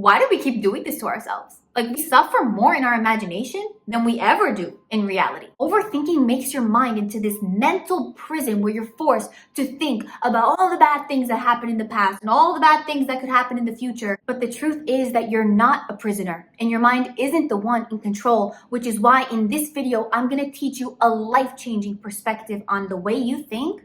why do we keep doing this to ourselves? Like, we suffer more in our imagination than we ever do in reality. Overthinking makes your mind into this mental prison where you're forced to think about all the bad things that happened in the past and all the bad things that could happen in the future. But the truth is that you're not a prisoner and your mind isn't the one in control, which is why in this video, I'm going to teach you a life-changing perspective on the way you think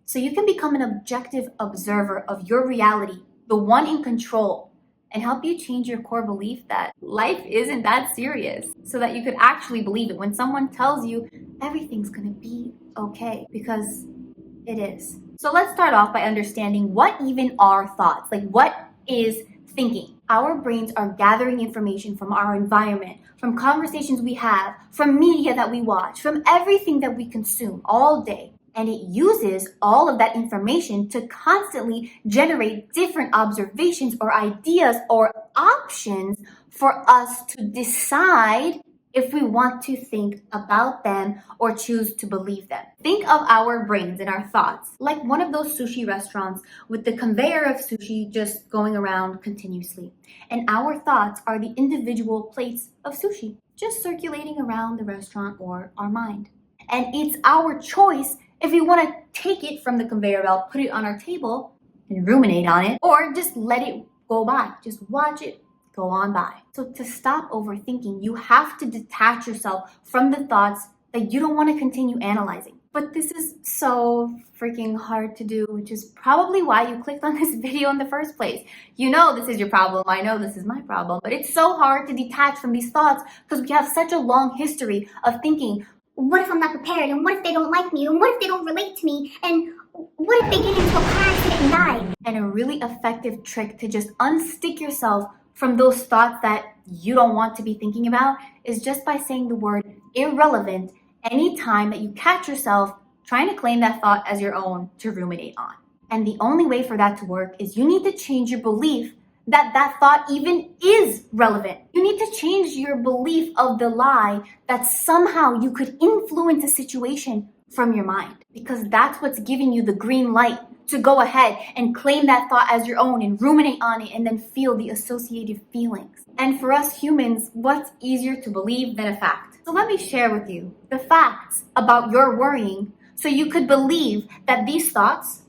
so you can become an objective observer of your reality, the one in control, and help you change your core belief that life isn't that serious so that you could actually believe it when someone tells you everything's gonna be okay, because it is. So let's start off by understanding what even are thoughts. Like, what is thinking? Our brains are gathering information from our environment, from conversations we have, from media that we watch, from everything that we consume all day. And it uses all of that information to constantly generate different observations or ideas or options for us to decide if we want to think about them or choose to believe them. Think of our brains and our thoughts like one of those sushi restaurants with the conveyor of sushi just going around continuously. And our thoughts are the individual plates of sushi just circulating around the restaurant or our mind. And it's our choice if we want to take it from the conveyor belt, put it on our table and ruminate on it, or just let it go by. Just watch it go on by. So to stop overthinking, you have to detach yourself from the thoughts that you don't want to continue analyzing. But this is so freaking hard to do, which is probably why you clicked on this video in the first place. You know this is your problem. I know this is my problem. But it's so hard to detach from these thoughts because we have such a long history of thinking, what if I'm not prepared? And what if they don't like me? And what if they don't relate to me? And what if they get into a car accident and die? And a really effective trick to just unstick yourself from those thoughts that you don't want to be thinking about is just by saying the word irrelevant anytime that you catch yourself trying to claim that thought as your own to ruminate on. And the only way for that to work is you need to change your belief that that thought even is relevant. You need to change your belief of the lie that somehow you could influence a situation from your mind, because that's what's giving you the green light to go ahead and claim that thought as your own and ruminate on it and then feel the associated feelings. And for us humans, what's easier to believe than a fact? So let me share with you the facts about your worrying so you could believe that these thoughts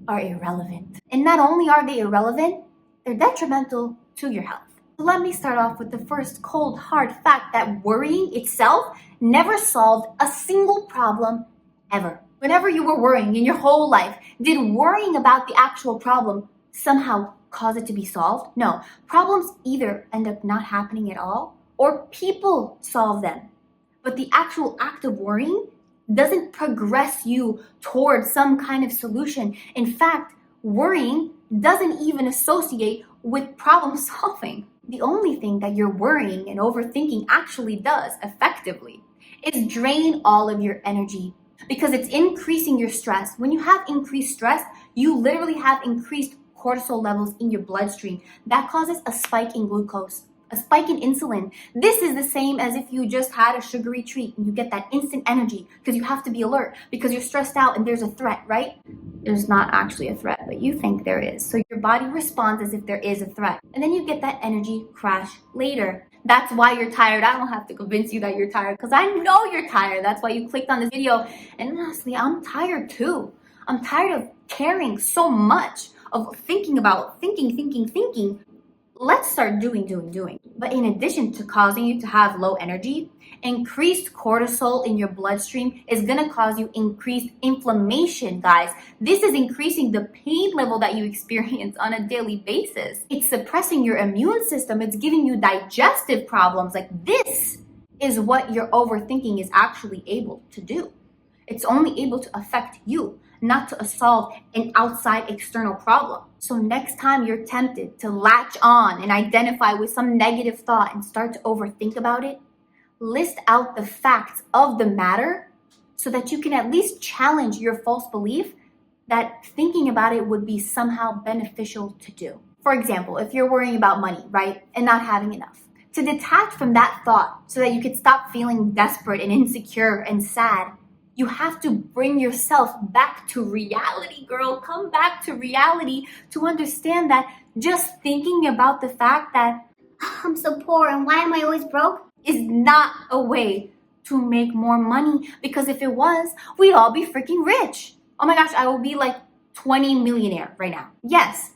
are irrelevant. And not only are they irrelevant, they're detrimental to your health. So let me start off with the first cold, hard fact that worrying itself never solved a single problem ever. Whenever you were worrying in your whole life, did worrying about the actual problem somehow cause it to be solved? No. Problems either end up not happening at all or people solve them. But the actual act of worrying doesn't progress you towards some kind of solution. In fact, worrying doesn't even associate with problem solving. The only thing that your worrying and overthinking actually does effectively is drain all of your energy because it's increasing your stress. When you have increased stress, you literally have increased cortisol levels in your bloodstream. That causes a spike in glucose, a spike in insulin. This is the same as if you just had a sugary treat and you get that instant energy because you have to be alert because you're stressed out and there's a threat, right? There's not actually a threat, but you think there is. So your body responds as if there is a threat. And then you get that energy crash later. That's why you're tired. I don't have to convince you that you're tired because I know you're tired. That's why you clicked on this video. And honestly, I'm tired too. I'm tired of caring so much, of thinking about thinking. Let's start doing. But in addition to causing you to have low energy, increased cortisol in your bloodstream is going to cause you increased inflammation, guys. This is increasing the pain level that you experience on a daily basis. It's suppressing your immune system. It's giving you digestive problems. Like, this is what your overthinking is actually able to do. It's only able to affect you, not to solve an outside external problem. So next time you're tempted to latch on and identify with some negative thought and start to overthink about it, list out the facts of the matter so that you can at least challenge your false belief that thinking about it would be somehow beneficial to do. For example, if you're worrying about money, right, and not having enough, to detach from that thought so that you could stop feeling desperate and insecure and sad, you have to bring yourself back to reality, girl. Come back to reality to understand that Just thinking about the fact that I'm so poor and why am I always broke? is not a way to make more money, because if it was, we'd all be freaking rich. Oh my gosh, I will be like 20 millionaire right now. Yes,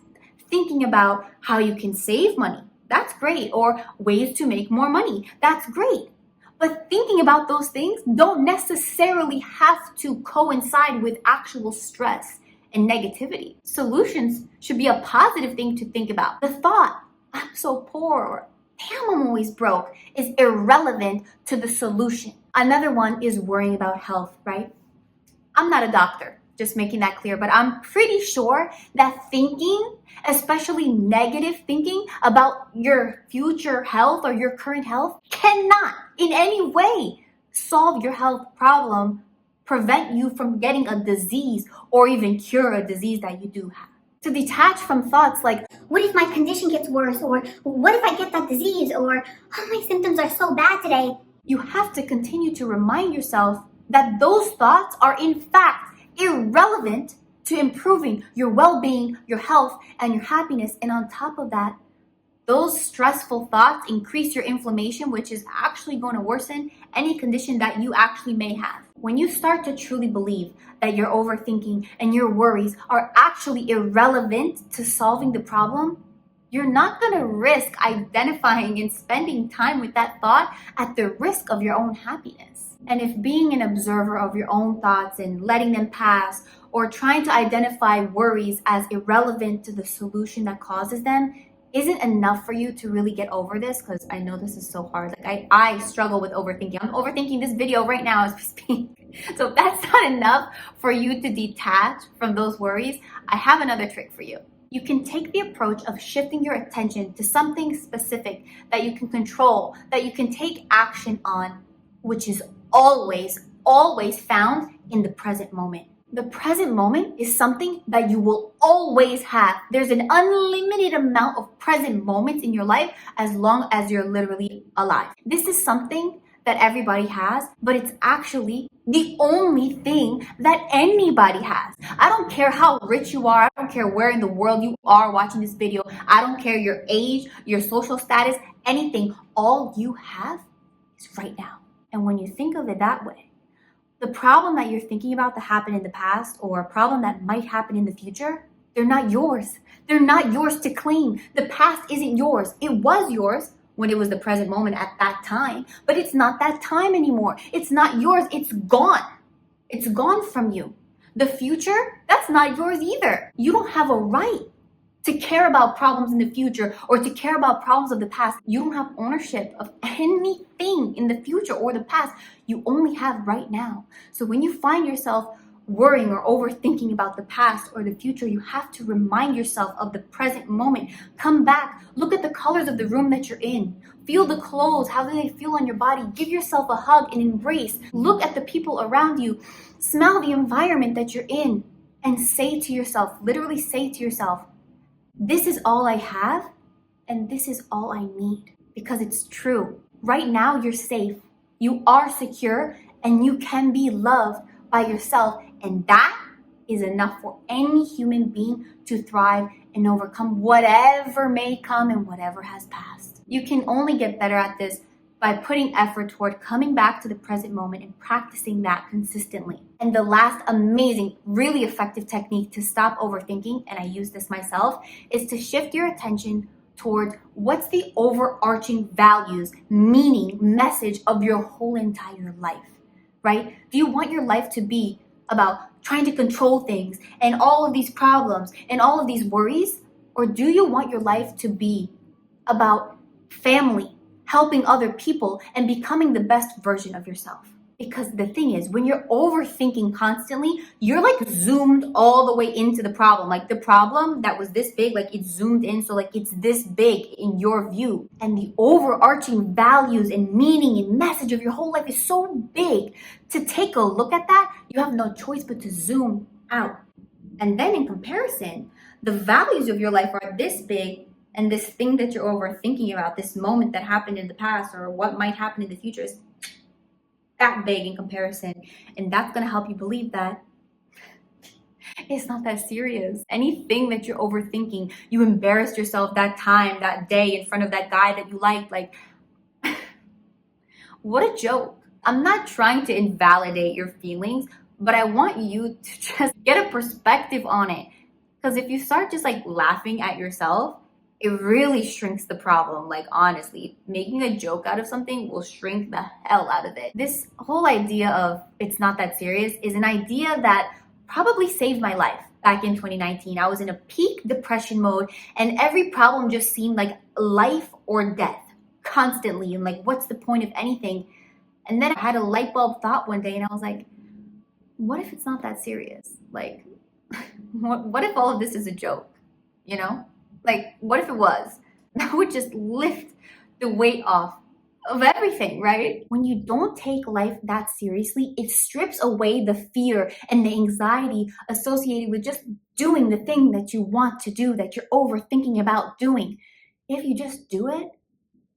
thinking about how you can save money, that's great, or ways to make more money, that's great. But thinking about those things don't necessarily have to coincide with actual stress and negativity. Solutions should be a positive thing to think about. The thought, I'm so poor, or damn, I'm always broke, is irrelevant to the solution. Another one is worrying about health, right? I'm not a doctor, just making that clear, but I'm pretty sure that thinking, especially negative thinking about your future health or your current health, cannot in any way solve your health problem, prevent you from getting a disease, or even cure a disease that you do have. To detach from thoughts like, what if my condition gets worse? Or what if I get that disease? Or oh, my symptoms are so bad today. you have to continue to remind yourself that those thoughts are in fact irrelevant to improving your well-being, your health, and your happiness. And on top of that, those stressful thoughts increase your inflammation, which is actually going to worsen any condition that you actually may have. When you start to truly believe that your overthinking and your worries are actually irrelevant to solving the problem, you're not going to risk identifying and spending time with that thought at the risk of your own happiness. And if being an observer of your own thoughts and letting them pass, or trying to identify worries as irrelevant to the solution that causes them, isn't enough for you to really get over this, because I know this is so hard. Like I struggle with overthinking. I'm overthinking this video right now as we speak. So if that's not enough for you to detach from those worries, I have another trick for you. You can take the approach of shifting your attention to something specific that you can control, that you can take action on, which is always found in the present moment. The present moment is something that you will always have. There's an unlimited amount of present moments in your life as long as you're literally alive. This is something that everybody has, but it's actually the only thing that anybody has. I don't care how rich you are. I don't care where in the world you are watching this video. I don't care your age, your social status, anything. All you have is right now. And when you think of it that way, the problem that you're thinking about that happened in the past, or a problem that might happen in the future, they're not yours. They're not yours to claim. The past isn't yours. It was yours when it was the present moment at that time, but it's not that time anymore. It's not yours. It's gone. It's gone from you. The future, that's not yours either. You don't have a right to care about problems in the future or to care about problems of the past. You don't have ownership of anything in the future or the past. You only have right now. So when you find yourself worrying or overthinking about the past or the future, you have to remind yourself of the present moment. Come back, look at the colors of the room that you're in. Feel the clothes, how do they feel on your body? Give yourself a hug and embrace. Look at the people around you. Smell the environment that you're in and say to yourself, literally say to yourself, this is all I have and this is all I need, because it's true. Right now you're safe, you are secure, and you can be loved by yourself, and that is enough for any human being to thrive and overcome whatever may come and whatever has passed. You can only get better at this by putting effort toward coming back to the present moment and practicing that consistently. And the last amazing, really effective technique to stop overthinking, and I use this myself, is to shift your attention towards what's the overarching values, meaning, message of your whole entire life, right? Do you want your life to be about trying to control things and all of these problems and all of these worries? Or do you want your life to be about family, helping other people, and becoming the best version of yourself? Because the thing is, when you're overthinking constantly, you're like zoomed all the way into the problem. Like the problem that was this big, like it's zoomed in, so like it's this big in your view. And the overarching values and meaning and message of your whole life is so big. To take a look at that, you have no choice but to zoom out. And then in comparison, the values of your life are this big, and this thing that you're overthinking about, this moment that happened in the past or what might happen in the future, is that big in comparison. And that's going to help you believe that It's not that serious. Anything that you're overthinking, you embarrassed yourself that time, that day in front of that guy that you liked, like, what a joke. I'm not trying to invalidate your feelings, but I want you to just get a perspective on it. Because if you start just like laughing at yourself, it really shrinks the problem. Like, honestly, making a joke out of something will shrink the hell out of it. This whole idea of it's not that serious is an idea that probably saved my life. Back in 2019, I was in a peak depression mode, and every problem just seemed like life or death constantly. And like, what's the point of anything? And then I had a light bulb thought one day, and I was like, what if it's not that serious? Like, what if all of this is a joke? You know? Like, what if it was? That would just lift the weight off of everything, right? When you don't take life that seriously, it strips away the fear and the anxiety associated with just doing the thing that you want to do, that you're overthinking about doing. If you just do it,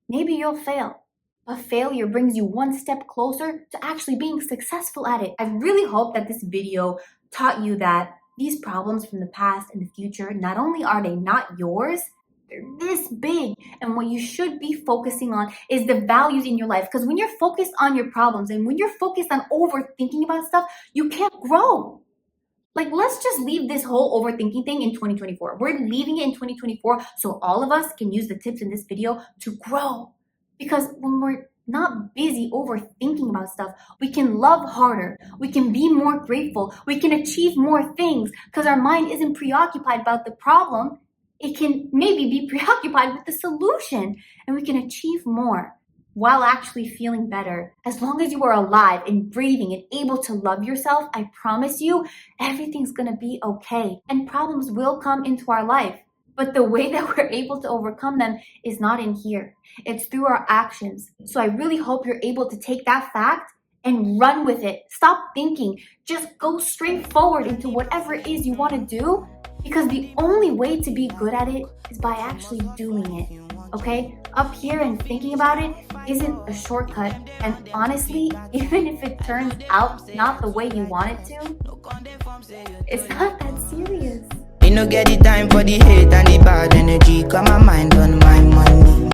maybe you'll fail. A failure brings you one step closer to actually being successful at it. I really hope that this video taught you that these problems from the past and the future, not only are they not yours, they're this big. And what you should be focusing on is the values in your life. Because when you're focused on your problems and when you're focused on overthinking about stuff, you can't grow. Like, let's just leave this whole overthinking thing in 2024. We're leaving it in 2024 so all of us can use the tips in this video to grow. Because when we're not busy overthinking about stuff, we can love harder, we can be more grateful, we can achieve more things because our mind isn't preoccupied about the problem. It can maybe be preoccupied with the solution, and we can achieve more while actually feeling better. As long as you are alive and breathing and able to love yourself, I promise you, everything's gonna be okay. And problems will come into our life. But the way that we're able to overcome them is not in here. It's through our actions. So I really hope you're able to take that fact and run with it. Stop thinking. Just go straight forward into whatever it is you want to do, because the only way to be good at it is by actually doing it. Okay? Up here and thinking about it isn't a shortcut. And honestly, even if it turns out not the way you want it to, it's not that serious. Me no get the time for the hate and the bad energy. Got my mind on my money.